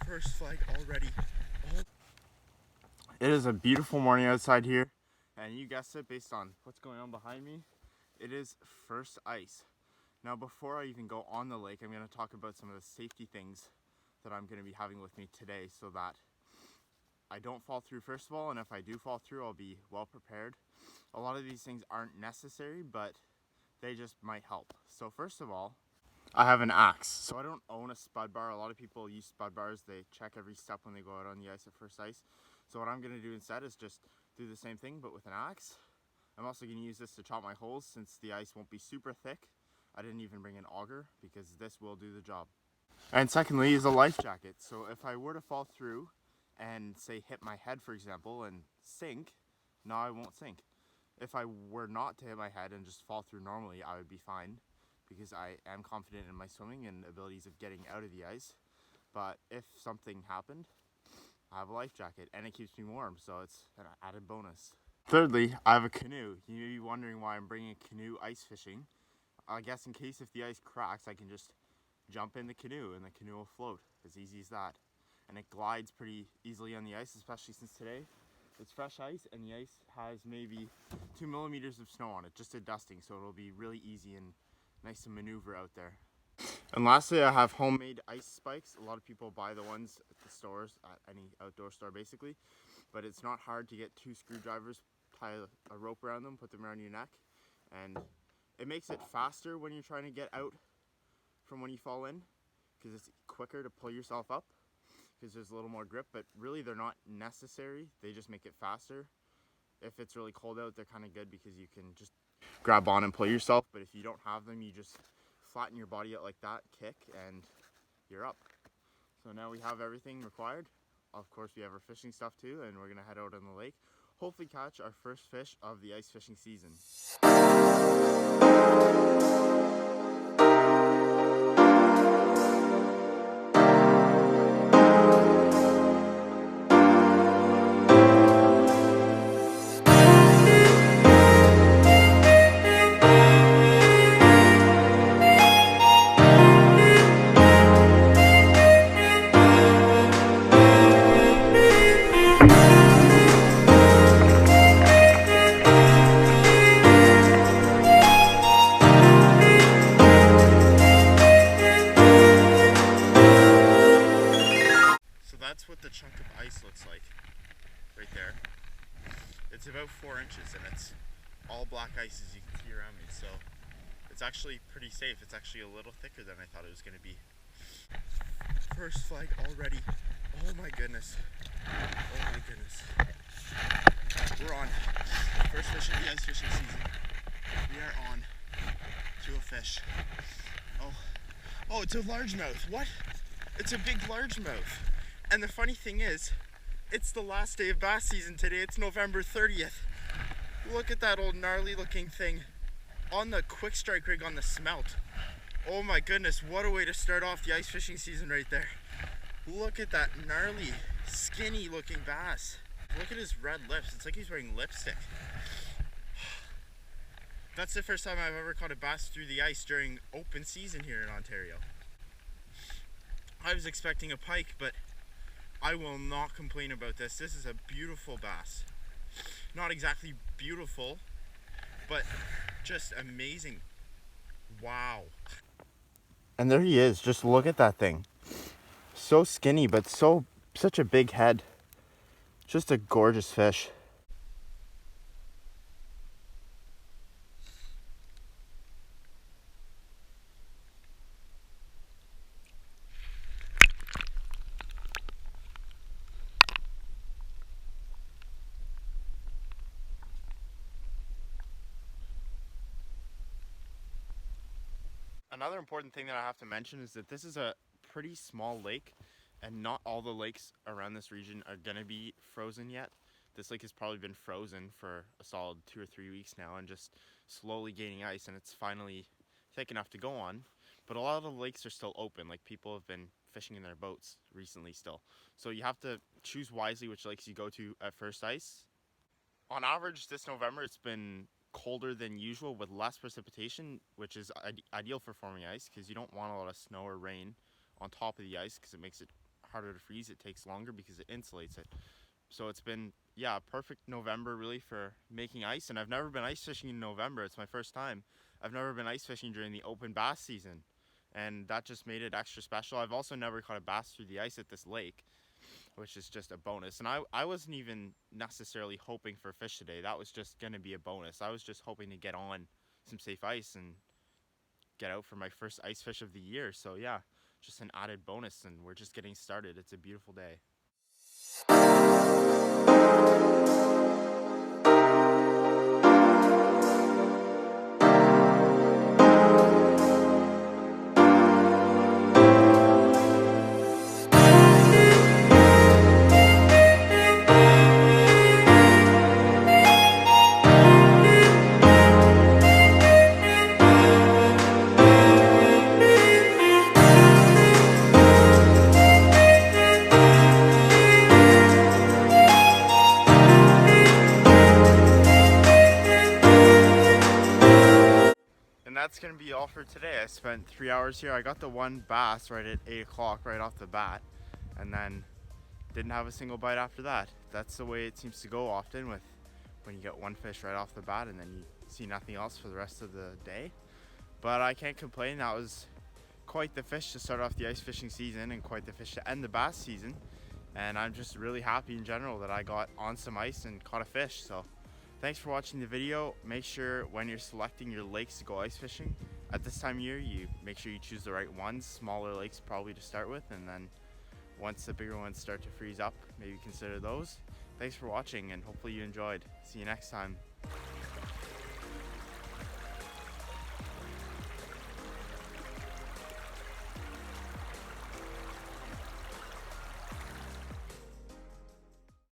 First flag already. It is a beautiful morning outside here, and you guessed it based on what's going on behind me. It is first ice. Now before I even go on the lake, I'm going to talk about some of the safety things that I'm going to be having with me today so that I don't fall through first of all, and if I do fall through, I'll be well prepared. A lot of these things aren't necessary, but they just might help. So first of all, I have an axe. So I don't own a spud bar. A lot of people use spud bars. They check every step when they go out on the ice at first ice. So what I'm going to do instead is just do the same thing but with an axe. I'm also going to use this to chop my holes since the ice won't be super thick. I didn't even bring an auger because this will do the job. And secondly is a life jacket. So if I were to fall through and say hit my head for example and sink, no, I won't sink. If I were not to hit my head and just fall through normally, I would be fine because I am confident in my swimming and abilities of getting out of the ice. But if something happened, I have a life jacket and it keeps me warm, so it's an added bonus. Thirdly, I have a canoe. You may be wondering why I'm bringing a canoe ice fishing. I guess in case if the ice cracks, I can just jump in the canoe and the canoe will float. As easy as that. And it glides pretty easily on the ice, especially since today it's fresh ice and the ice has maybe 2 millimeters of snow on it, just a dusting, so it'll be really easy and nice to maneuver out there. And lastly, I have homemade ice spikes. A lot of people buy the ones at the stores, at any outdoor store basically, but it's not hard to get 2 screwdrivers, tie a rope around them, put them around your neck, and it makes it faster when you're trying to get out from when you fall in, because it's quicker to pull yourself up, because there's a little more grip, but really they're not necessary, they just make it faster. If it's really cold out, they're kind of good because you can just grab on and pull yourself, but if you don't have them, you just flatten your body out like that, kick, and you're up. So now we have everything required. Of course, we have our fishing stuff too, and we're gonna head out on the lake, hopefully catch our first fish of the ice fishing season. That's what the chunk of ice looks like right there. It's about 4 inches and it's all black ice as you can see around me, so it's actually pretty safe. It's actually a little thicker than I thought it was going to be. First flag already. Oh my goodness. Oh my goodness. We're on. First fish of the ice fishing season. We are on to a fish. Oh, it's a largemouth. What? It's a big largemouth. And the funny thing is, it's the last day of bass season today. It's November 30th. Look at that old gnarly looking thing on the quick strike rig on the smelt. Oh my goodness, what a way to start off the ice fishing season right there. Look at that gnarly, skinny looking bass. Look at his red lips. It's like he's wearing lipstick. That's the first time I've ever caught a bass through the ice during open season here in Ontario. I was expecting a pike, but I will not complain about this. This is a beautiful bass. Not exactly beautiful, but just amazing. Wow. And there he is. Just look at that thing. So skinny, but such a big head. Just a gorgeous fish. Another important thing that I have to mention is that this is a pretty small lake and not all the lakes around this region are gonna be frozen yet. This lake has probably been frozen for a solid 2 or 3 weeks now and just slowly gaining ice, and it's finally thick enough to go on. But a lot of the lakes are still open, like people have been fishing in their boats recently still. So you have to choose wisely which lakes you go to at first ice. On average this November it's been colder than usual with less precipitation, which is ideal for forming ice because you don't want a lot of snow or rain on top of the ice because it makes it harder to freeze. It takes longer because it insulates it. So it's been, yeah, a perfect November really for making ice. And I've never been ice fishing in November. It's my first time. I've never been ice fishing during the open bass season, and that just made it extra special. I've also never caught a bass through the ice at this lake, which is just a bonus. And I wasn't even necessarily hoping for a fish today. That was just gonna be a bonus. I was just hoping to get on some safe ice and get out for my first ice fish of the year. So yeah, just an added bonus, and we're just getting started. It's a beautiful day. And that's gonna be all for today. I spent 3 hours here. I got the one bass right at 8 o'clock right off the bat, and then didn't have a single bite after that. That's the way it seems to go often with when you get one fish right off the bat and then you see nothing else for the rest of the day. But I can't complain. That was quite the fish to start off the ice fishing season and quite the fish to end the bass season. And I'm just really happy in general that I got on some ice and caught a fish. So thanks for watching the video. Make sure when you're selecting your lakes to go ice fishing at this time of year, you make sure you choose the right ones. Smaller lakes probably to start with, and then once the bigger ones start to freeze up, maybe consider those. Thanks for watching, and hopefully you enjoyed. See you next time.